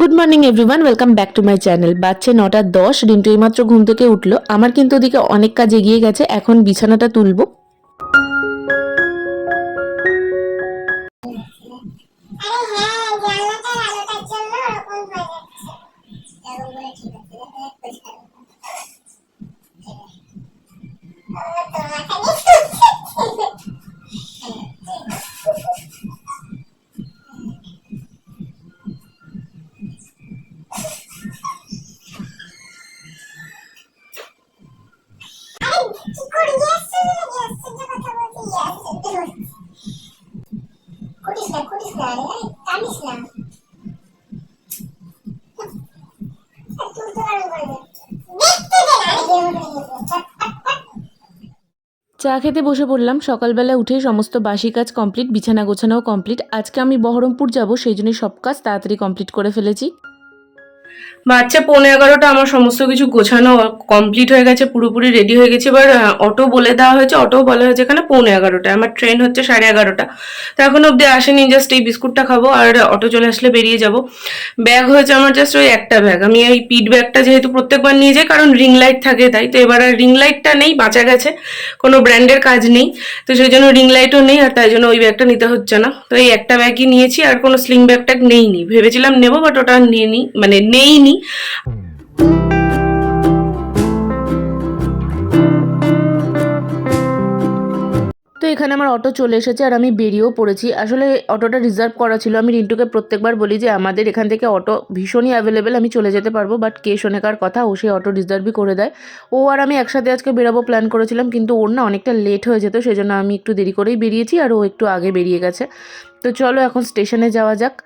Good morning everyone, welcome back to my channel. বাচ্চা 9:10, রিন্টু এইমাত্র ঘুম থেকে উঠলো। আমার কিন্তু ওদিকে অনেক কাজ এগিয়ে গেছে, এখন বিছানাটা তুলবো। চা খেতে বসে পড়লাম। সকালবেলা উঠে সমস্ত বাসি কাজ কমপ্লিট, বিছানা গোছানোও কমপ্লিট। আজকে আমি বহরমপুর যাব, সেই জন্য সব কাজ তাড়াতাড়ি কমপ্লিট করে ফেলেছি। বাচ্চা 11:15 আমার সমস্ত কিছু গোছানো কমপ্লিট হয়ে গেছে, পুরোপুরি রেডি হয়ে গেছে। এবার অটো বলে দেওয়া হয়েছে, অটো বলা হয়েছে এখানে 11:15, আমার ট্রেন হচ্ছে 11:30। তো এখন অব্দি আসেনি, জাস্ট এই বিস্কুটটা খাবো আর অটো চলে আসলে বেরিয়ে যাব। ব্যাগ হয়েছে আমার জাস্ট ওই একটা ব্যাগ। আমি ওই পিট ব্যাগটা যেহেতু প্রত্যেকবার নিয়ে যাই, কারণ রিং লাইট থাকে তাই। তো এবার আর রিং লাইটটা নেই, বাঁচা গেছে, কোনো ব্র্যান্ডের কাজ নেই, তো সেই জন্য রিং লাইটও নেই, আর তাই জন্য ওই ব্যাগটা নিতে হচ্ছে না। তো এই একটা ব্যাগই নিয়েছি, আর কোনো স্লিং ব্যাগ ট্যাগ নেইনি। ভেবেছিলাম নেবো, বাট ওটা নিয়ে নি, মানে নেইনি। তো এখানে আমার অটো চলে এসেছে আর আমি বেরিয়েও পড়েছি। আসলে অটোটা রিজার্ভ করা ছিল। আমি রিন্টুকে প্রত্যেকবার বলি যে আমাদের এখান থেকে অটো ভীষণই অ্যাভেলেবেল, আমি চলে যেতে পারবো, বাট কে শোনেকার কথা, ও সেই অটো রিজার্ভই করে দেয়। ও আর আমি একসাথে আজকে বেরাবো প্ল্যান করেছিলাম, কিন্তু ওর না অনেকটা লেট হয়ে যেত, সেই জন্য আমি একটু দেরি করেই বেরিয়েছি আর ও একটু আগে বেরিয়ে গেছে। তো চলো এখন স্টেশনে যাওয়া যাক।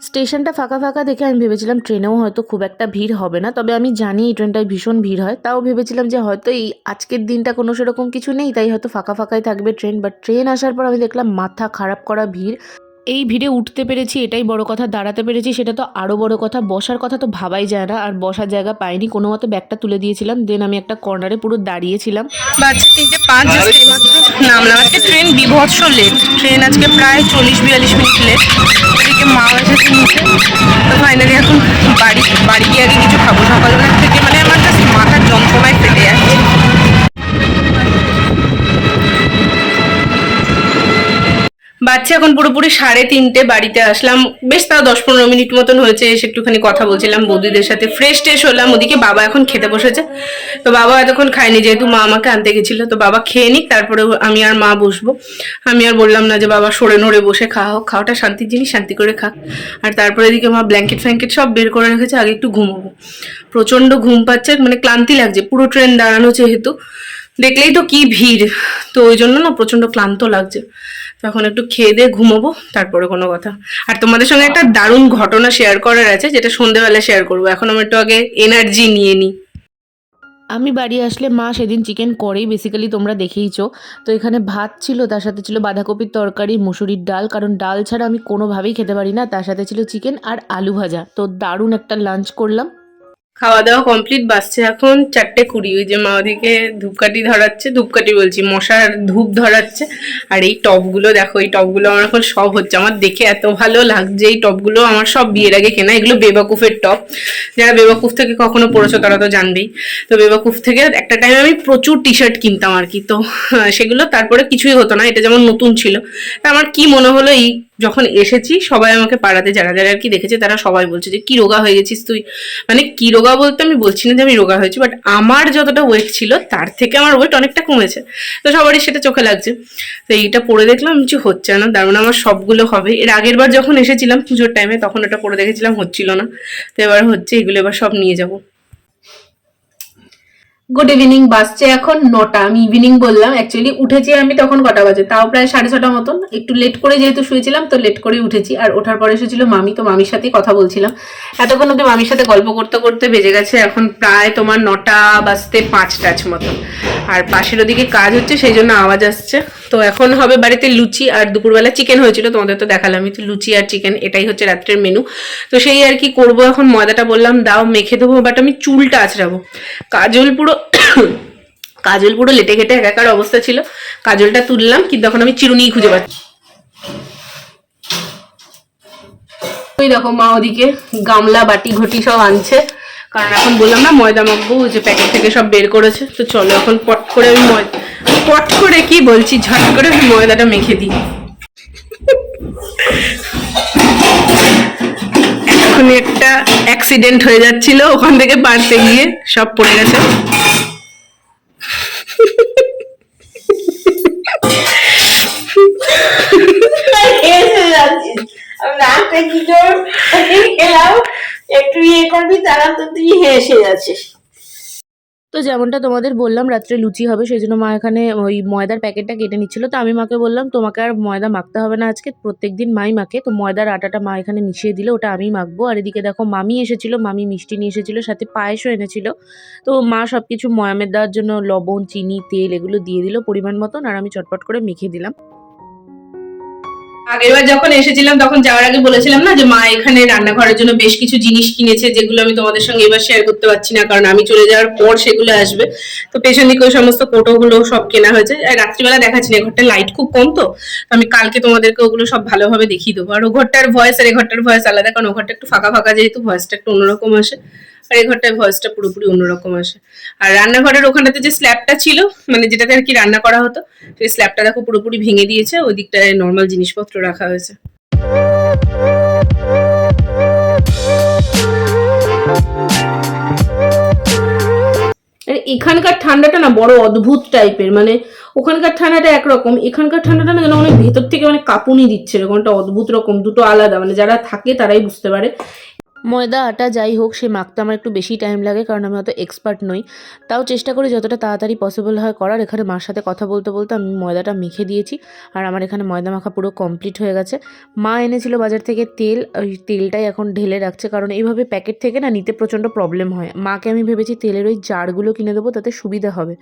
স্টেশনটা ফাঁকা ফাঁকা দেখে আমি ভেবেছিলাম ট্রেনেও হয়তো খুব একটা ভিড় হবে না, তবে আমি জানি এই ট্রেনটায় ভীষণ ভিড় হয়। তাও ভেবেছিলাম যে হয়তো এই আজকের দিনটা কোনো সেরকম কিছু নেই, তাই হয়তো ফাঁকা ফাঁকাই থাকবে ট্রেন। বাট ট্রেন আসার পর আমি দেখলাম মাথা খারাপ করা ভিড়। এই ভিড়ে উঠতে পেরেছি এটাই বড় কথা, দাঁড়াতে পেরেছি সেটা তো আরও বড় কথা। বসার কথা তো ভাবাই যায় না, আর বসার জায়গা পাইনি। কোনো মতো ব্যাগটা তুলে দিয়েছিলাম, দেন আমি একটা কর্নারে পুরো দাঁড়িয়েছিলাম। বাচ্চা 3:05 জাস্ট এইমাত্র নামলাম। আজকে ট্রেন বিভৎস লেট, ট্রেন আজকে প্রায় 40-42 মিনিট লেট। এদিকে মা এসেছে নিচে। তো ফাইনালি এখন বাড়ি গিয়ে আগে কিছু খাবো। সকালবেলা থেকে মানে আমার জাস্ট মাথার যন্ত্রণায় ফেটে যাচ্ছে। বাচ্চা এখন পুরোপুরি 3:30 বাড়িতে আসলাম। বেশ তাও 10-15 মিনিট মতন হয়েছে। এসে একটুখানি কথা বলছিলাম বৌদিদের সাথে, ফ্রেশ ট্রেশ হলাম। ওদিকে বাবা এখন খেতে বসেছে। তো বাবা এতক্ষণ খায়নি, যেহেতু মা আমাকে আনতে গেছিল। তো বাবা খেয়ে নিক, তারপরে আমি আর মা বসবো। আমি আর বললাম না যে বাবা সরে নড়ে বসে খাওয়াটা শান্তির জিনিস, শান্তি করে খাক। আর তারপরে এদিকে মা ব্ল্যাঙ্কেট ফ্ল্যাঙ্কেট সব বের করে রেখেছে, আগে একটু ঘুমোবো। প্রচন্ড ঘুম পাচ্ছে, মানে ক্লান্তি লাগছে, পুরো ট্রেন দাঁড়ানো যেহেতু। দেখলেই তো কি ভিড়, তো ওই জন্য না প্রচন্ড ক্লান্ত লাগছে। তখন একটু খেয়ে দিয়ে ঘুমোবো, তারপরে কোনো কথা। আর তোমাদের সঙ্গে একটা দারুণ ঘটনা শেয়ার করার আছে, যেটা সন্ধ্যেবেলা শেয়ার করবো। এখন আমি একটু আগে এনার্জি নিয়ে নিই। আমি বাড়ি আসলে মা সেদিন চিকেন করেই, বেসিক্যালি তোমরা দেখেইছো। তো এখানে ভাত ছিল, তার সাথে ছিল বাঁধাকপির তরকারি, মুসুরির ডাল, কারণ ডাল ছাড়া আমি কোনোভাবেই খেতে পারি না। তার সাথে ছিল চিকেন আর আলু ভাজা। তো দারুণ একটা লাঞ্চ করলাম। খাওয়া দাওয়া কমপ্লিট, বাসছে এখন 4:20। ওই যে মা ওদিকে ধূপকাঠি ধরাচ্ছে, ধূপকাঠি বলছি, মশার ধূপ ধরাচ্ছে। আর এই টপগুলো দেখো, এই টপগুলো আমার এখন সব হচ্ছে। আমার দেখে এত ভালো লাগছে। এই টপগুলো আমার সব বিয়ের আগে কেনা, এগুলো বেবাকুফের টপ। যারা বেবাকুফ থেকে কখনো পড়েছো তারা তো জানবেই। তো বেবাকুফ থেকে একটা টাইম আমি প্রচুর টি শার্ট কিনতাম আর কি। তো সেগুলো তারপরে কিছুই হতো না, এটা যেমন নতুন ছিল। তা আমার কি মনে হলো, এই যখন এসেছি সবাই আমাকে পাড়াতে যারা যারা আর কি দেখেছে, তারা সবাই বলছে যে কি রোগা হয়ে গেছিস তুই। মানে কি রোগা বলতে আমি বলছি না যে আমি রোগা হয়েছি, বাট আমার যতটা ওয়েট ছিল তার থেকে আমার ওয়েট অনেকটা কমেছে। তো সবারই সেটা চোখে লাগছে। তো এইটা পরে দেখলাম কিছু হচ্ছে না, তার মানে আমার সবগুলো হবে। এর আগের বার যখন এসেছিলাম পুজোর টাইমে, তখন ওটা পরে দেখেছিলাম হচ্ছিল না। তো এবার হচ্ছে, এগুলো এবার সব নিয়ে যাবো। গুড ইভিনিং, বাজছে এখন 9টা। আমি ইভিনিং বললাম, অ্যাকচুয়ালি উঠেছি আমি তখন কটা বাজে, তাও প্রায় 6:30 মতন। একটু লেট করে যেহেতু শুয়েছিলাম তো লেট করে উঠেছি। আর ওঠার পরে এসেছিল মামি, তো মামির সাথেই কথা বলছিলাম। এতক্ষণ অব্দি মামির সাথে গল্প করতে করতে বেজে গেছে এখন প্রায় তোমার 9টা বাজতে 5 মতন। আর পাশের ওদিকে কাজ হচ্ছে, সেই জন্য আওয়াজ আসছে। তো এখন হবে বাড়িতে লুচি, আর দুপুরবেলা চিকেন হয়েছিল, তোমাদের তো দেখালামই। তো লুচি আর চিকেন এটাই হচ্ছে রাত্রের মেনু। তো সেই আর কি করবো এখন। ময়দাটা বললাম দাও মেখে দেবো, বাট আমি চুলটা আঁচড়াবো। কাজল পুরো লেটে ঘেটে একাকার অবস্থা ছিল। কাজলটা তুললাম, কিন্তু এখন আমি চিরুনি খুঁজে পাচ্ছি। ওই দেখো মা ওদিকে গামলা বাটি ঘটি সব আনছে, কারণ এখন বললাম না ময়দা মাখবো, যে প্যাকেট থেকে সব বের করেছে। তো চলো এখন পট করে আমি কি বলছি, ঝট করে আমি ময়দাটা মেখে দিই। এখন একটা অ্যাক্সিডেন্ট হয়ে যাচ্ছিল, ওখান থেকে পারতে গিয়ে সব পড়ে গেছে। একটু ইয়ে করবি তারা তো তুই হেসে যাচ্ছিস। তো যেমনটা তোমাদের বললাম রাত্রে লুচি হবে, সেই জন্য মা এখানে ওই ময়দার প্যাকেটটা কেটে নিচ্ছিল। তো আমি মাকে বললাম তোমাকে আর ময়দা মাখতে হবে না, আজকে প্রত্যেকদিন মাই মাখে। তো ময়দার আটাটা মা এখানে মিশিয়ে দিলে, ওটা আমি মাখবো। আর এদিকে দেখো মামি এসেছিল, মামি মিষ্টি নিয়ে এসেছিল, সাথে পায়েসও এনেছিল। তো মা সব কিছু ময়ামের দেওয়ার জন্য লবণ, চিনি, তেল এগুলো দিয়ে দিল পরিমাণ মতন, আর আমি চটপট করে মেখে দিলাম। আগেরবার যখন এসেছিলাম তখন যাওয়ার আগে বলেছিলাম না যে মা এখানে রান্নাঘরের জন্য বেশ কিছু জিনিস কিনেছে, যেগুলো আমি তোমাদের সঙ্গে এবার শেয়ার করতে পারছি না, কারণ আমি চলে যাওয়ার পর সেগুলো আসবে। তো পেছন দিকে ওই সমস্ত কোটোগুলো সব কেনা হয়েছে। আর রাত্রিবেলা দেখাচ্ছি না, ঘরটা লাইট খুব কম, তো আমি কালকে তোমাদেরকে ওগুলো সব ভালোভাবে দেখিয়ে দেবো। আর ও ঘরটার ভয়েস আর এই ঘরটার ভয়েস আলাদা, কারণ ও ঘরটা একটু ফাঁকা ফাঁকা, যেহেতু ভয়েসটা একটু অন্যরকম আসে, আর এই ঘরটায় ভয়েসটা পুরোপুরি অন্যরকম আসে। আর রান্নাঘরের ওখানটাতে যে স্ল্যাবটা ছিল, মানে যেটাতে আর কি রান্না করা হতো, সেই স্ল্যাবটা দেখো পুরোপুরি ভেঙে দিয়েছে, ওই দিকটায় নর্মাল জিনিসপত্র রাখা হয়েছে। এখানকার ঠান্ডাটা না বড় অদ্ভুত টাইপের, মানে ওখানকার ঠান্ডাটা একরকম, এখানকার ঠান্ডাটা না যেন অনেক ভেতর থেকে মানে কাঁপুনি দিচ্ছে, এরকমটা অদ্ভুত রকম, দুটো আলাদা, মানে যারা থাকে তারাই বুঝতে পারে। ময়দা আটা যাই হোক, সে মাখতে আমার একটু বেশি টাইম লাগে, কারণ আমি অত এক্সপার্ট নই। তাও চেষ্টা করি যতটা তাড়াতাড়ি পসিবল হয় করার। এখানে মার সাথে কথা বলতে বলতে আমি ময়দাটা মেখে দিয়েছি, আর আমার এখানে ময়দা মাখা পুরো কমপ্লিট হয়ে গেছে। মা এনেছিল বাজার থেকে তেল, ওই তেলটাই এখন ঢেলে রাখছে, কারণ এইভাবে প্যাকেট থেকে না নিতে প্রচণ্ড প্রবলেম হয়। মাকে আমি ভেবেছি তেলের ওই জারগুলো কিনে দেবো, তাতে সুবিধা হবে।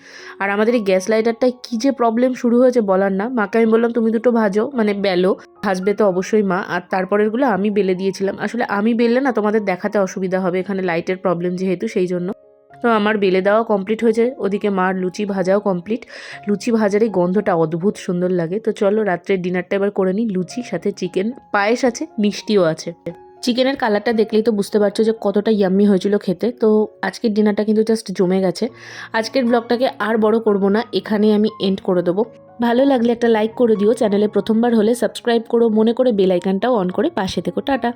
আর আমাদের এই গ্যাস লাইটারটায় কী যে প্রবলেম শুরু হয়েছে বলার না। মাকে আমি বললাম তুমি দুটো ভাজো, মানে বেলো, ভাজবে তো অবশ্যই মা, আর তারপরেরগুলো আমি বেলে দিয়েছিলাম। আসলে আমি বেললে না তোমাদের দেখাতে অসুবিধা হবে, এখানে লাইটের প্রবলেম যেহেতু, সেই জন্য। তো আমার বেলে দেওয়া কমপ্লিট হয়েছে, ওদিকে মার লুচি ভাজাও কমপ্লিট। লুচি ভাজার এই গন্ধটা অদ্ভুত সুন্দর লাগে। তো চলো রাত্রের ডিনারটা এবার করে নিই। লুচি সাথে চিকেন, পায়েস আছে, মিষ্টিও আছে। চিকেনের কালারটা দেখলেই তো বুঝতে পারছো যে কতটা ইয়াম্মি হয়েছিল খেতে। তো আজকের ডিনারটা কিন্তু জাস্ট জমে গেছে। আজকের ব্লগটাকে আর বড় করব না, এখানেই আমি এন্ড করে দেবো। ভালো লাগলে একটা লাইক করে দিও, চ্যানেলে প্রথমবার হলে সাবস্ক্রাইব করো, মনে করে বেল আইকনটাও অন করে পাশে থেকো। টাটা।